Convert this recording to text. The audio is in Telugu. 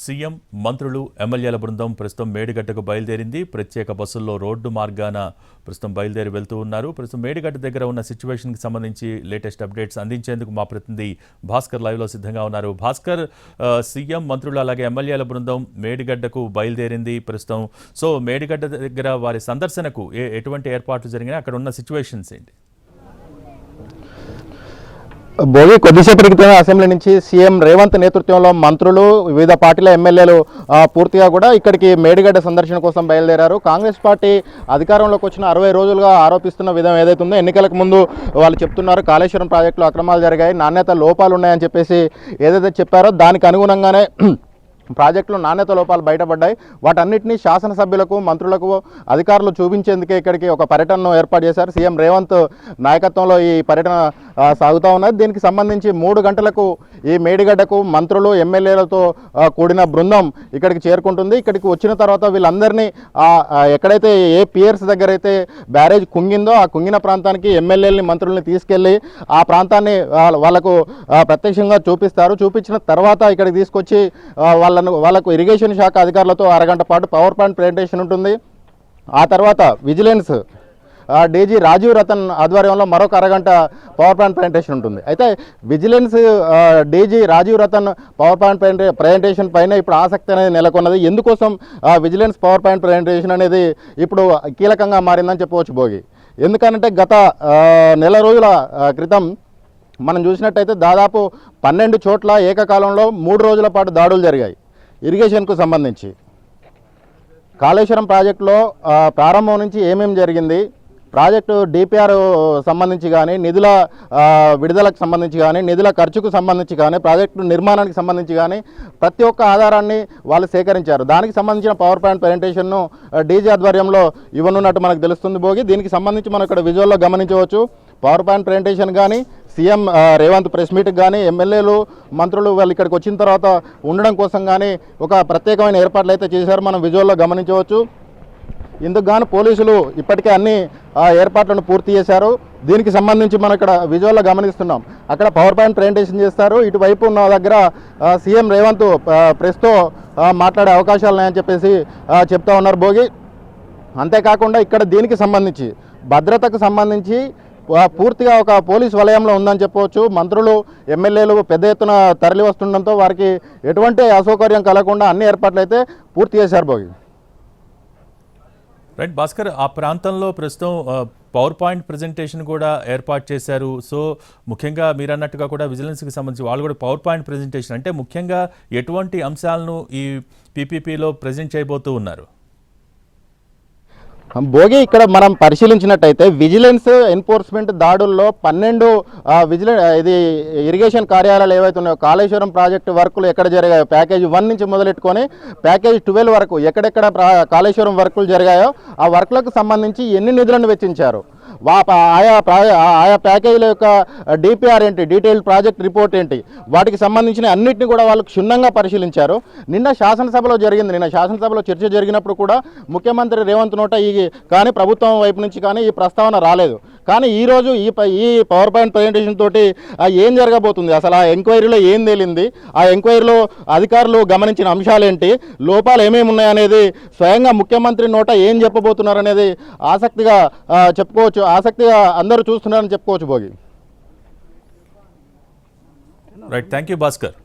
సీఎం మంత్రులు ఎమ్మెల్యేల బృందం ప్రస్తుతం మేడిగడ్డకు బయలుదేరింది. ప్రత్యేక బస్సుల్లో రోడ్డు మార్గాన ప్రస్తుతం బయలుదేరి వెళ్తూ ఉన్నారు. ప్రస్తుతం మేడిగడ్డ దగ్గర ఉన్న సిచ్యువేషన్కి సంబంధించి లేటెస్ట్ అప్డేట్స్ అందించేందుకు మా ప్రతినిధి భాస్కర్ లైవ్లో సిద్ధంగా ఉన్నారు. భాస్కర్, సీఎం మంత్రులు అలాగే ఎమ్మెల్యేల బృందం మేడిగడ్డకు బయలుదేరింది ప్రస్తుతం. సో మేడిగడ్డ దగ్గర వారి సందర్శనకు ఎటువంటి ఏర్పాట్లు జరిగినాయి, అక్కడ ఉన్న సిచ్యువేషన్స్ ఏంటి? భోగి కొద్దిసేపటి క్రితం అసెంబ్లీ నుంచి సీఎం రేవంత్ నేతృత్వంలో మంత్రులు వివిధ పార్టీల ఎమ్మెల్యేలు పూర్తిగా కూడా ఇక్కడికి మేడిగడ్డ సందర్శన కోసం బయలుదేరారు. కాంగ్రెస్ పార్టీ అధికారంలోకి వచ్చిన 60 రోజులుగా ఆరోపిస్తున్న విధం ఏదైతే ఉందో, ఎన్నికలకు ముందు వాళ్ళు చెప్తున్నారు కాళేశ్వరం ప్రాజెక్టులో అక్రమాలు జరిగాయి, నాణ్యత లోపాలు ఉన్నాయని చెప్పేసి ఏదైతే చెప్పారో దానికి అనుగుణంగానే ప్రాజెక్టులో నాణ్యత లోపాలు బయటపడ్డాయి. వాటన్నిటినీ శాసనసభ్యులకు మంత్రులకు అధికారులు చూపించేందుకే ఇక్కడికి ఒక పర్యటనను ఏర్పాటు చేశారు. సీఎం రేవంత్ నాయకత్వంలో ఈ పర్యటన సాగుతూ ఉన్నది. దీనికి సంబంధించి 3 గంటలకు ఈ మేడిగడ్డకు మంత్రులు ఎమ్మెల్యేలతో కూడిన బృందం ఇక్కడికి చేరుకుంటుంది. ఇక్కడికి వచ్చిన తర్వాత వీళ్ళందరినీ ఎక్కడైతే ఏ పియర్స్ దగ్గర అయితే బ్యారేజ్ కుంగిందో ఆ కుంగిన ప్రాంతానికి ఎమ్మెల్యేలని మంత్రుల్ని తీసుకెళ్ళి ఆ ప్రాంతాన్ని వాళ్ళకు ప్రత్యక్షంగా చూపిస్తారు. చూపించిన తర్వాత ఇక్కడికి తీసుకొచ్చి వాళ్ళకు ఇరిగేషన్ శాఖ అధికారులతో అరగంట పాటు పవర్ పాయింట్ ప్రెజెంటేషన్ ఉంటుంది. ఆ తర్వాత విజిలెన్స్ డీజీ రాజీవ్ రతన్ ఆధ్వర్యంలో మరొక అరగంట పవర్ పాయింట్ ప్రెజెంటేషన్ ఉంటుంది. అయితే vigilance DG Rajiv Ratan power point presentation పైన ఇప్పుడు ఆసక్తి అనేది నెలకొన్నది. ఎందుకోసం విజిలెన్స్ పవర్ పాయింట్ ప్రెజెంటేషన్ అనేది ఇప్పుడు కీలకంగా మారిందని చెప్పవచ్చు భోగి. ఎందుకనంటే గత నెల రోజుల క్రితం మనం చూసినట్టయితే దాదాపు 12 చోట్ల ఏకకాలంలో 3 రోజుల పాటు దాడులు జరిగాయి ఇరిగేషన్కు సంబంధించి. కాళేశ్వరం ప్రాజెక్టులో ప్రారంభం నుంచి ఏమేమి జరిగింది, ప్రాజెక్టు డిపిఆర్ సంబంధించి కానీ, నిధుల విడుదలకు సంబంధించి కానీ, నిధుల ఖర్చుకు సంబంధించి కానీ, ప్రాజెక్టు నిర్మాణానికి సంబంధించి కానీ ప్రతి ఒక్క ఆధారాన్ని వాళ్ళు సేకరించారు. దానికి సంబంధించిన పవర్ పాయింట్ ప్రెజెంటేషన్ను డీజీ ఆధ్వర్యంలో ఇవ్వనున్నట్టు మనకు తెలుస్తుంది భోగి. దీనికి సంబంధించి మనం ఇక్కడ విజువల్లో గమనించవచ్చు. పవర్ పాయింట్ ప్రెజెంటేషన్ కానీ, సీఎం రేవంత్ ప్రెస్ మీట్కి కానీ, ఎమ్మెల్యేలు మంత్రులు వాళ్ళు ఇక్కడికి వచ్చిన తర్వాత ఉండడం కోసం కానీ ఒక ప్రత్యేకమైన ఏర్పాట్లు అయితే చేశారు, మనం విజువల్లో గమనించవచ్చు. ఇందుకు గాను పోలీసులు ఇప్పటికే అన్ని ఏర్పాట్లను పూర్తి చేశారు. దీనికి సంబంధించి మనం ఇక్కడ విజువల్లో గమనిస్తున్నాం. అక్కడ పవర్ పాయింట్ ప్రెజెంటేషన్ చేస్తారు, ఇటువైపు ఉన్న దగ్గర సీఎం రేవంత్ ప్రెస్తో మాట్లాడే అవకాశాలు ఉన్నాయని చెప్పేసి చెప్తా ఉన్నారు భోగి. అంతేకాకుండా ఇక్కడ దీనికి సంబంధించి భద్రతకు సంబంధించి పూర్తిగా ఒక పోలీస్ వలయంలో ఉందని చెప్పవచ్చు. మంత్రులు ఎమ్మెల్యేలు పెద్ద ఎత్తున తరలి వస్తుండడంతో వారికి ఎటువంటి అసౌకర్యం కలగకుండా అన్ని ఏర్పాట్లు అయితే పూర్తి చేశారు భోగి. రైట్ భాస్కర్, ఆ ప్రాంతంలో ప్రస్తుతం పవర్ పాయింట్ ప్రజెంటేషన్ కూడా ఏర్పాటు చేశారు. సో ముఖ్యంగా మీరు అన్నట్టుగా కూడా విజిలెన్స్కి సంబంధించి వాళ్ళు కూడా పవర్ పాయింట్ ప్రజెంటేషన్ అంటే ముఖ్యంగా ఎటువంటి అంశాలను ఈ పీపీపీలో ప్రజెంట్ చేయబోతూ ఉన్నారు? భోగి ఇక్కడ మనం పరిశీలించినట్టయితే విజిలెన్స్ ఎన్ఫోర్స్మెంట్ దాడుల్లో 12 ఇది ఇరిగేషన్ కార్యాలయాలు ఏవైతే ఉన్నాయో కాళేశ్వరం ప్రాజెక్టు వర్కులు ఎక్కడ జరిగాయో ప్యాకేజ్ 1 నుంచి మొదలెట్టుకొని ప్యాకేజ్ 12 వరకు ఎక్కడెక్కడ కాళేశ్వరం వర్కులు జరిగాయో ఆ వర్కులకు సంబంధించి ఎన్ని నిధులను వెచ్చించారు, ఆయా ప్యాకేజీల యొక్క డిపిఆర్ ఏంటి, డీటెయిల్డ్ ప్రాజెక్ట్ రిపోర్ట్ ఏంటి, వాటికి సంబంధించిన అన్నింటినీ కూడా వాళ్ళు క్షుణ్ణంగా పరిశీలించారు. నిన్న శాసనసభలో చర్చ జరిగినప్పుడు కూడా ముఖ్యమంత్రి రేవంత్ నోట కానీ ప్రభుత్వం వైపు నుంచి కానీ ఈ ప్రస్తావన రాలేదు. కానీ ఈరోజు ఈ పవర్ పాయింట్ ప్రజెంటేషన్ తోటి ఏం జరగబోతుంది, అసలు ఆ ఎంక్వైరీలో ఏం తేలింది, ఆ ఎంక్వైరీలో అధికారులు గమనించిన అంశాలు ఏంటి, లోపాలు ఏమేమి ఉన్నాయనేది స్వయంగా ముఖ్యమంత్రి నోట ఏం చెప్పబోతున్నారు అనేది ఆసక్తిగా చెప్పుకోవచ్చు, ఆసక్తిగా అందరూ చూస్తున్నారని చెప్పుకోవచ్చు Bhogi. Right, thank you Bhaskar.